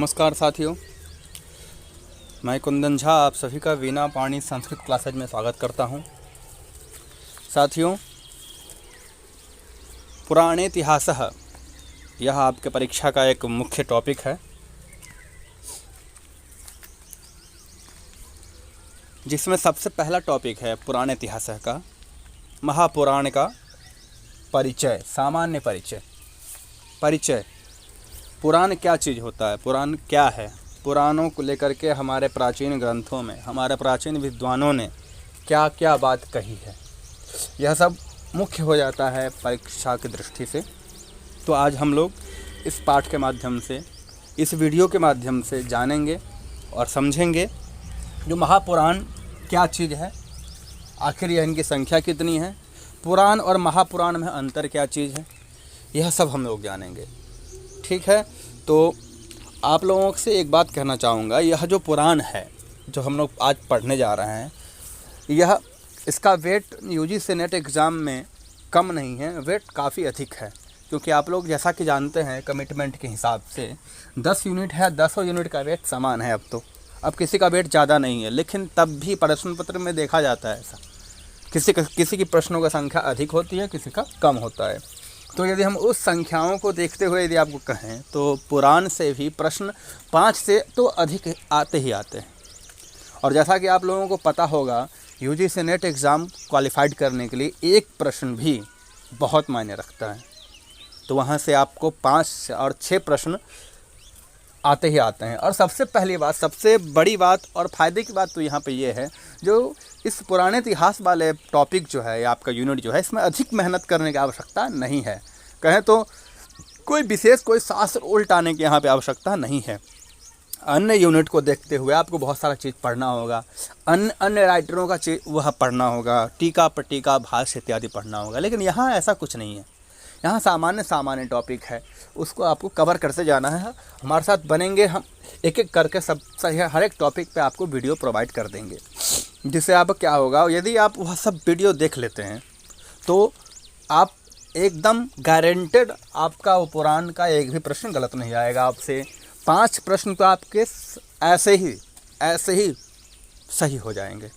नमस्कार साथियों, मैं कुंदन झा आप सभी का वीणा पाणी संस्कृत क्लासेज में स्वागत करता हूं। साथियों, पुराणे इतिहासः यह आपके परीक्षा का एक मुख्य टॉपिक है, जिसमें सबसे पहला टॉपिक है पुराणे इतिहासः का महापुराण का परिचय। सामान्य परिचय पुराण क्या चीज़ होता है, पुराण क्या है, पुराणों को लेकर के हमारे प्राचीन ग्रंथों में हमारे प्राचीन विद्वानों ने क्या क्या बात कही है, यह सब मुख्य हो जाता है परीक्षा की दृष्टि से। तो आज हम लोग इस पाठ के माध्यम से, इस वीडियो के माध्यम से जानेंगे और समझेंगे जो महापुराण क्या चीज़ है, आखिर यह इनकी संख्या कितनी है, पुराण और महापुराण में अंतर क्या चीज़ है, यह सब हम लोग जानेंगे। ठीक है, तो आप लोगों से एक बात कहना चाहूँगा, यह जो पुराण है जो हम लोग आज पढ़ने जा रहे हैं, यह इसका वेट यूजीसी नेट एग्ज़ाम में कम नहीं है, वेट काफ़ी अधिक है। क्योंकि आप लोग जैसा कि जानते हैं कमिटमेंट के हिसाब से 10 यूनिट है, 10 यूनिट का वेट समान है। अब किसी का वेट ज़्यादा नहीं है, लेकिन तब भी प्रश्न पत्र में देखा जाता है ऐसा, किसी की प्रश्नों की संख्या अधिक होती है, किसी का कम होता है। तो यदि हम उस संख्याओं को देखते हुए यदि आपको कहें तो पुराण से भी प्रश्न 5 से तो अधिक आते ही आते हैं। और जैसा कि आप लोगों को पता होगा, यूजीसी नेट एग्ज़ाम क्वालिफाइड करने के लिए एक प्रश्न भी बहुत मायने रखता है। तो वहाँ से आपको 5 और 6 प्रश्न आते ही आते हैं। और सबसे पहली बात, सबसे बड़ी बात और फ़ायदे की बात तो यहाँ पे ये है, जो इस पुराने इतिहास वाले टॉपिक जो है, आपका यूनिट जो है, इसमें अधिक मेहनत करने की आवश्यकता नहीं है। कहें तो कोई शास्त्र उल्टाने की यहाँ पे आवश्यकता नहीं है। अन्य यूनिट को देखते हुए आपको बहुत सारा चीज़ पढ़ना होगा, अन्य राइटरों का वह पढ़ना होगा, टीका पटीका भाष्य इत्यादि पढ़ना होगा। लेकिन यहाँ ऐसा कुछ नहीं है, यहाँ सामान्य टॉपिक है, उसको आपको कवर करते जाना है। हमारे साथ बनेंगे, हम एक एक करके सब हर एक टॉपिक पे आपको वीडियो प्रोवाइड कर देंगे, जिससे आप क्या होगा, यदि आप वह सब वीडियो देख लेते हैं तो आप एकदम गारंटेड आपका वो पुराण का एक भी प्रश्न गलत नहीं आएगा। आपसे 5 प्रश्न तो आपके ऐसे ही सही हो जाएंगे।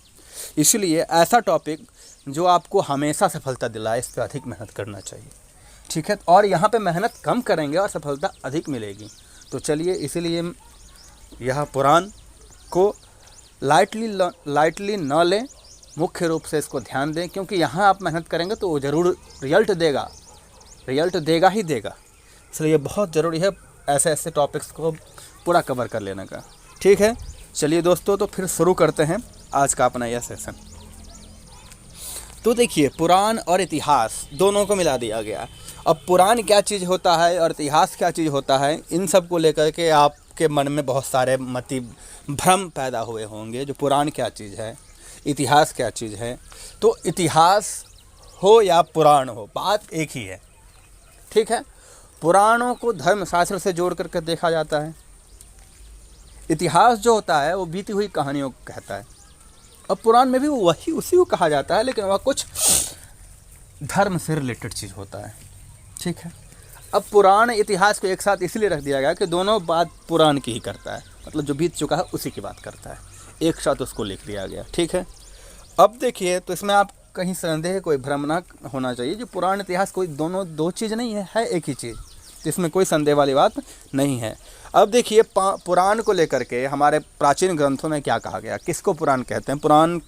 इसलिए ऐसा टॉपिक जो आपको हमेशा सफलता दिलाए, इस पर अधिक मेहनत करना चाहिए। ठीक है, और यहाँ पे मेहनत कम करेंगे और सफलता अधिक मिलेगी। तो चलिए, इसीलिए यह पुराण को लाइटली न लें, मुख्य रूप से इसको ध्यान दें, क्योंकि यहाँ आप मेहनत करेंगे तो वो ज़रूर रिजल्ट देगा ही देगा। इसलिए बहुत ज़रूरी है ऐसे टॉपिक्स को पूरा कवर कर लेने का। ठीक है, चलिए दोस्तों, तो फिर शुरू करते हैं आज का अपना यह सेशन। तो देखिए, पुराण और इतिहास दोनों को मिला दिया गया। अब पुराण क्या चीज़ होता है और इतिहास क्या चीज़ होता है, इन सब को लेकर के आपके मन में बहुत सारे भ्रम पैदा हुए होंगे। जो पुराण क्या चीज़ है, इतिहास क्या चीज़ है। तो इतिहास हो या पुराण हो, बात एक ही है। ठीक है, पुराणों को धर्मशास्त्र से जोड़ करके देखा जाता है। इतिहास जो होता है वो बीती हुई कहानियों को कहता है। अब पुराण में भी उसी को कहा जाता है, लेकिन वह कुछ धर्म से रिलेटेड चीज़ होता है। ठीक है, अब पुराण इतिहास को एक साथ इसलिए रख दिया गया कि दोनों बात पुराण की ही करता है, मतलब जो बीत चुका है उसी की बात करता है, एक साथ उसको लिख दिया गया। ठीक है, अब देखिए, तो इसमें आप कहीं संदेह, कोई भ्रम ना होना चाहिए। जो पुराण इतिहास कोई दो चीज़ नहीं है एक ही चीज़। तो इसमें कोई संदेह वाली बात नहीं है। अब देखिए, पुराण को लेकर के हमारे प्राचीन ग्रंथों में क्या कहा गया, किसको पुराण कहते हैं, पुराण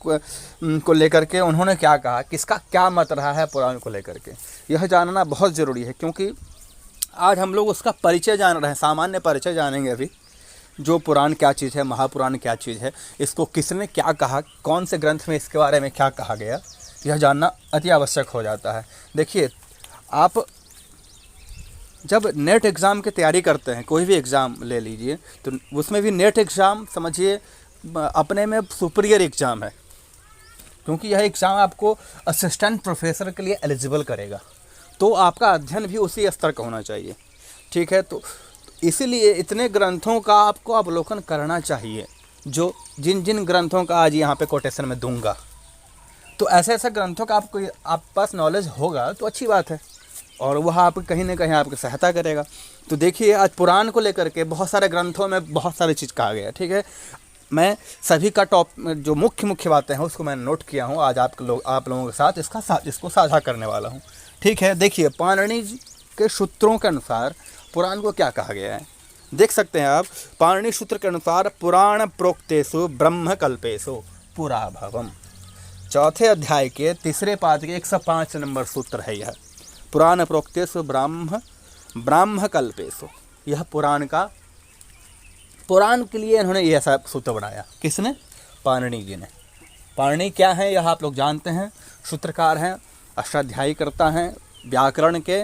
को लेकर के उन्होंने क्या कहा, किसका क्या मत रहा है पुराण को लेकर के, यह जानना बहुत ज़रूरी है। क्योंकि आज हम लोग उसका परिचय जान रहे हैं, सामान्य परिचय जानेंगे अभी, जो पुराण क्या चीज़ है, महापुराण क्या चीज़ है, इसको किसने क्या कहा, कौन से ग्रंथ में इसके बारे में क्या कहा गया, यह जानना अति आवश्यक हो जाता है। देखिए, आप जब नेट एग्ज़ाम की तैयारी करते हैं, कोई भी एग्ज़ाम ले लीजिए, तो उसमें भी नेट एग्ज़ाम समझिए अपने में सुपीरियर एग्ज़ाम है। क्योंकि यह एग्ज़ाम आपको असिस्टेंट प्रोफेसर के लिए एलिजिबल करेगा, तो आपका अध्ययन भी उसी स्तर का होना चाहिए। ठीक है, तो इसीलिए इतने ग्रंथों का आपको अवलोकन करना चाहिए, जो जिन ग्रंथों का आज यहाँ पे कोटेशन में दूंगा। तो ऐसे ग्रंथों का आपको आप पास नॉलेज होगा तो अच्छी बात है। और वह आप कहीं ना कहीं आपकी सहायता करेगा। तो देखिए आज पुराण को लेकर के बहुत सारे ग्रंथों में बहुत सारी चीज़ कहा गया है, ठीक है। मैं सभी का जो मुख्य मुख्य बातें हैं उसको मैंने नोट किया हूँ, आज आप लोगों के साथ इसको साझा करने वाला हूँ, ठीक है। देखिए पाणिनि के सूत्रों के अनुसार पुराण को क्या कहा गया है, देख सकते हैं आप। पाणिनि सूत्र के अनुसार पुराण प्रोक्तेषु ब्रह्म कल्पेषु पुरा भवम, चौथे अध्याय के तीसरे पाद के 105 नंबर सूत्र है यह। पुराण प्रोक्तेषु ब्राह्म कल्पेषु, यह पुराण के लिए इन्होंने यह ऐसा सूत्र बनाया। किसने? पाणिनि जी ने। पाणिनि क्या है यह आप लोग जानते हैं, सूत्रकार हैं, अष्टाध्यायी करता हैं व्याकरण के।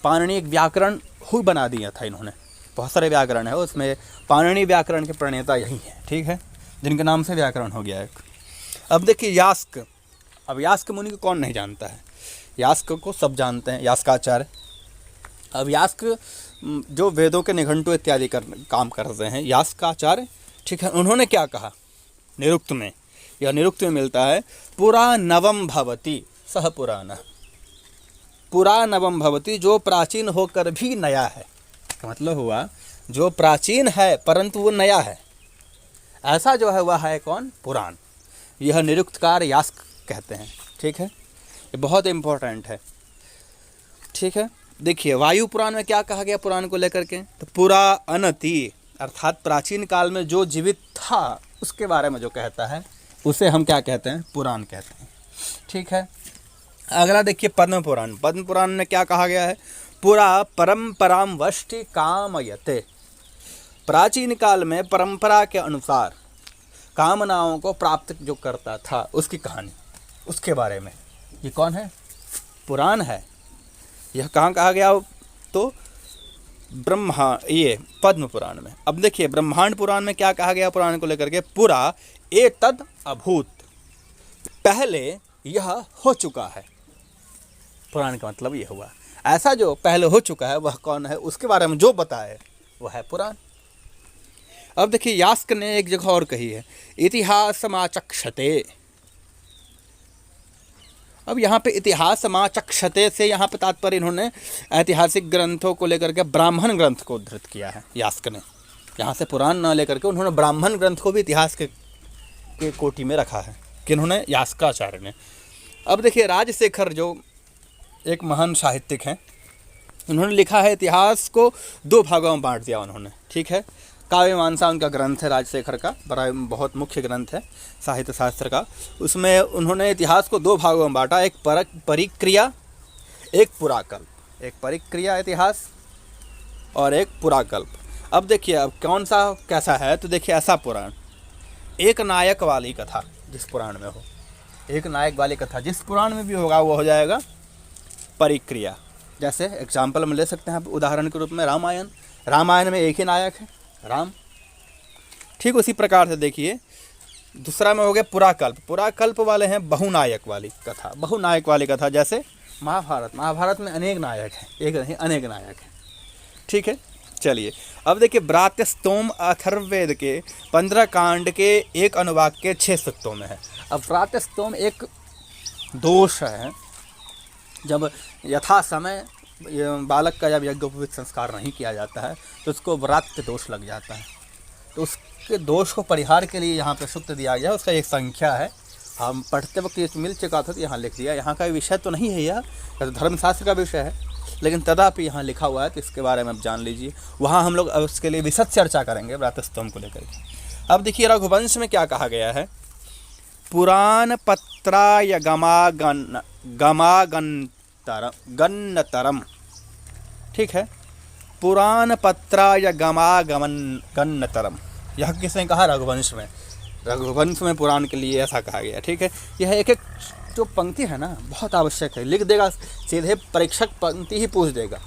पाणिनि एक व्याकरण ही बना दिया था इन्होंने, बहुत सारे व्याकरण है उसमें, पाणिनि व्याकरण के प्रणेता यही हैं, ठीक है, जिनके नाम से व्याकरण हो गया एक। अब देखिए यास्क, अब यास्क मुनि को कौन नहीं जानता है, यास्क को सब जानते हैं, यास्काचार्य। अब यास्क जो वेदों के निघंटु इत्यादि काम करते हैं, यास्काचार्य, ठीक है। उन्होंने क्या कहा निरुक्त में, यह निरुक्त में मिलता है, पुरा नवम भवति सह पुराण, पुरा नवम भवति, जो प्राचीन होकर भी नया है, का मतलब हुआ जो प्राचीन है परंतु वो नया है, ऐसा जो है वह है कौन? पुराण। यह निरुक्तकार यास्क कहते हैं, ठीक है, ये बहुत इम्पोर्टेंट है, ठीक है। देखिए वायु पुराण में क्या कहा गया पुराण को लेकर के, तो पुरा अनति, अर्थात प्राचीन काल में जो जीवित था उसके बारे में जो कहता है उसे हम क्या कहते हैं? पुराण कहते हैं, ठीक है। अगला देखिए पद्म पुराण। पद्म पुराण में क्या कहा गया है? पुरा परंपराम वष्टि कामयते, प्राचीन काल में परंपरा के अनुसार कामनाओं को प्राप्त जो करता था उसकी कहानी, उसके बारे में ये कौन है? पुराण है। यह कहाँ कहा गया? तो ये पद्म पुराण में। अब देखिए ब्रह्मांड पुराण में क्या कहा गया पुराण को लेकर के? पुरा एतद अभूत, पहले यह हो चुका है। पुराण का मतलब यह हुआ ऐसा जो पहले हो चुका है वह कौन है, उसके बारे में जो बताए वह है पुराण। अब देखिए यास्क ने एक जगह और कही है, इतिहासमाचक्षते। अब यहाँ पे इतिहासमाचक्षते से यहाँ पे तात्पर्य इन्होंने ऐतिहासिक ग्रंथों को लेकर के ब्राह्मण ग्रंथ को उद्धृत किया है यास्क ने। यहाँ से पुराण न लेकर के उन्होंने ब्राह्मण ग्रंथ को भी इतिहास के कोटि में रखा है, किन्होंने? यास्काचार्य ने। अब देखिए राजशेखर जो एक महान साहित्यिक हैं, उन्होंने लिखा है इतिहास को दो भागों में बांट दिया उन्होंने, ठीक है। काव्यमीमांसा उनका ग्रंथ है राजशेखर का, बड़ा बहुत मुख्य ग्रंथ है साहित्य शास्त्र का। उसमें उन्होंने इतिहास को दो भागों में बांटा, एक परिक्रिया, एक पुराकल्प। एक परिक्रिया इतिहास और एक पुराकल्प। अब देखिए अब कौन सा कैसा है, तो देखिए ऐसा पुराण, एक नायक वाली कथा जिस पुराण में हो, एक नायक वाली कथा जिस पुराण में भी होगा वो हो जाएगा परिक्रिया। जैसे एग्जाम्पल में ले सकते हैं आप उदाहरण के रूप में रामायण। रामायण में एक ही नायक है, राम। ठीक उसी प्रकार से देखिए दूसरा में हो गया पुराकल्प। पुराकल्प वाले हैं बहुनायक वाली कथा, बहुनायक वाली कथा। जैसे महाभारत, महाभारत में अनेक नायक हैं, एक नहीं अनेक नायक हैं, ठीक है। चलिए अब देखिए व्रात्यस्तोम अथर्ववेद के 15 कांड के एक अनुवाक के 6 सूक्तों में है। अब व्रात्यस्तोम एक दोष है, जब यथा समय बालक का जब यज्ञोपवीत संस्कार नहीं किया जाता है तो उसको व्रात्य दोष लग जाता है। तो उसके दोष को परिहार के लिए यहाँ पे सूक्त दिया गया, उसका एक संख्या है, हम पढ़ते वक्त ये मिल चुका था तो यहाँ लिख दिया। यहाँ का विषय तो नहीं है, यह तो धर्मशास्त्र का विषय है, लेकिन तथापि यहाँ लिखा हुआ है तो इसके बारे में आप जान लीजिए। वहाँ हम लोग उसके लिए विशद चर्चा करेंगे व्रात्यस्तोम को लेकर के। अब देखिए रघुवंश में क्या कहा गया है, पुराण पत्राय गन्नतरम, ठीक है। पुराण पत्राय गन्नतरम, यह किसने कहा? रघुवंश में। रघुवंश में पुराण के लिए ऐसा कहा गया, ठीक है। यह एक एक जो पंक्ति है ना बहुत आवश्यक है, लिख देगा सीधे परीक्षक पंक्ति ही पूछ देगा,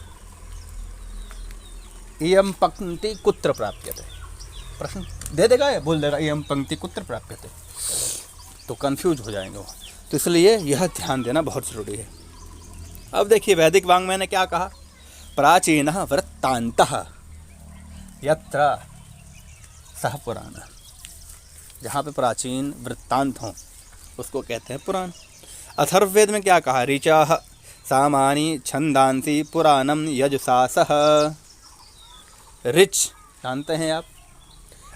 इयम पंक्ति कुत्र प्राप्यते, प्रश्न दे देगा या बोल देगा इयम पंक्ति कुत्र प्राप्यते, तो कंफ्यूज हो जाएंगे वो। तो इसलिए यह ध्यान देना बहुत ज़रूरी है। अब देखिए वैदिक वाङ्मय ने क्या कहा, प्राचीनः वृत्तान्तः यत्र सः पुराण, जहाँ पे प्राचीन वृत्तांत हों उसको कहते हैं पुराण। अथर्ववेद में क्या कहा, ऋचाः सामानि छंदांसि पुराणम यजुषासः। ऋच जानते हैं आप,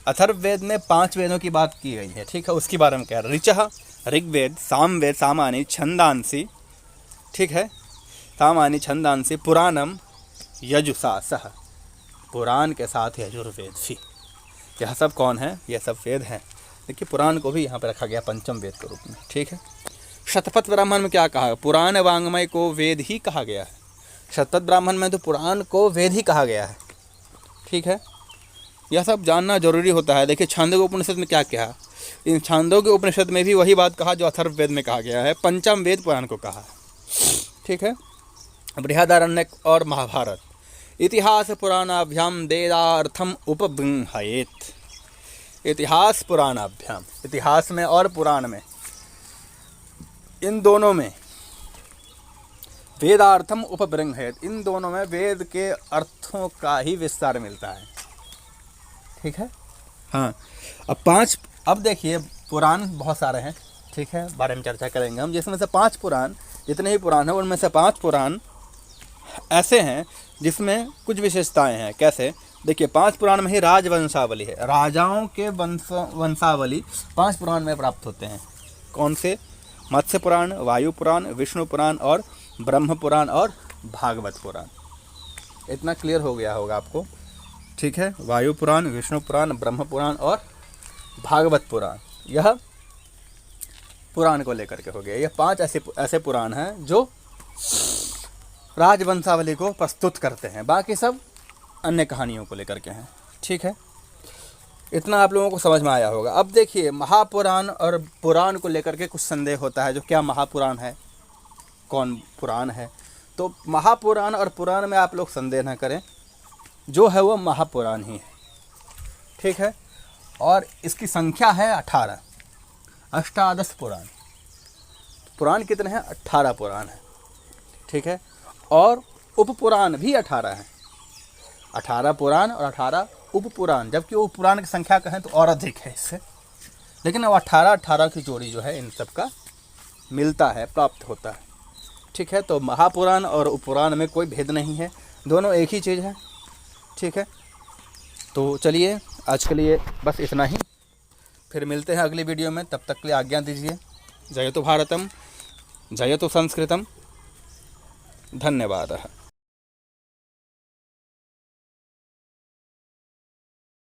अथर्ववेद में 5 वेदों की बात की गई है, ठीक है, उसके बारे में कह रहे। ऋचः ऋग्वेद, सामवेद, सामानि, छंदांसि, ठीक है, सामानि छंदांसि, पुराणम यजुषासः, पुराण के साथ यजुर्वेद भी। यह सब कौन है? यह सब वेद हैं। देखिए पुराण को भी यहाँ पर रखा गया पंचम वेद के रूप में, ठीक है। शतपथ ब्राह्मण में क्या कहा? पुराण वाङ्मय को वेद ही कहा गया है। शतपथ ब्राह्मण में तो पुराण को वेद ही कहा गया है, ठीक है। यह सब जानना जरूरी होता है। देखिए छांदोग्य उपनिषद में क्या कहा? इन छांदोग्य उपनिषद में भी वही बात कहा जो अथर्ववेद में कहा गया है, पंचम वेद पुराण को कहा, ठीक है। बृहदारण्यक और महाभारत। इतिहास पुराणाभ्याम वेदार्थम उपबृंहयेत्। इतिहास पुराणाभ्याम, इतिहास में और पुराण में, इन दोनों में वेदार्थम उपबृंहयेत्, इन दोनों में वेद के अर्थों का ही विस्तार मिलता है, ठीक है। हाँ, अब देखिए पुराण बहुत सारे हैं, ठीक है, बारे में चर्चा करेंगे हम, जिसमें से 5 पुराण, जितने भी पुराण हैं उनमें से 5 पुराण ऐसे हैं जिसमें कुछ विशेषताएं हैं। कैसे? देखिए 5 पुराण में ही राजवंशावली है, राजाओं के वंशावली 5 पुराण में प्राप्त होते हैं। कौन से? मत्स्य पुराण, वायु पुराण, विष्णु पुराण और ब्रह्म पुराण और भागवत पुराण। इतना क्लियर हो गया होगा आपको, ठीक है। वायु पुराण, विष्णु पुराण, ब्रह्म पुराण और भागवत पुराण, यह पुराण को लेकर के हो गया। यह 5 ऐसे पुराण हैं जो राजवंशावली को प्रस्तुत करते हैं, बाकी सब अन्य कहानियों को लेकर के हैं, ठीक है। इतना आप लोगों को समझ में आया होगा। अब देखिए महापुराण और पुराण को लेकर के कुछ संदेह होता है, जो क्या महापुराण है, कौन पुराण है। तो महापुराण और पुराण में आप लोग संदेह न करें, जो है वो महापुराण ही है, ठीक है। और इसकी संख्या है 18, अष्टादश पुराण। पुराण कितने हैं? 18 पुराण है, ठीक है। और उपपुराण भी 18 हैं, 18 पुराण और 18 उपपुराण, जबकि उपपुराण की संख्या कहें तो और अधिक है इससे, लेकिन अब 18 की जोड़ी जो है इन सब का मिलता है, प्राप्त होता है, ठीक है। तो महापुराण और उपपुराण में कोई भेद नहीं है, दोनों एक ही चीज़ है, ठीक है। तो चलिए आज के लिए बस इतना ही, फिर मिलते हैं अगली वीडियो में, तब तक के लिए आज्ञा दीजिए। जयतु भारतम, जयतु संस्कृतम, धन्यवादः।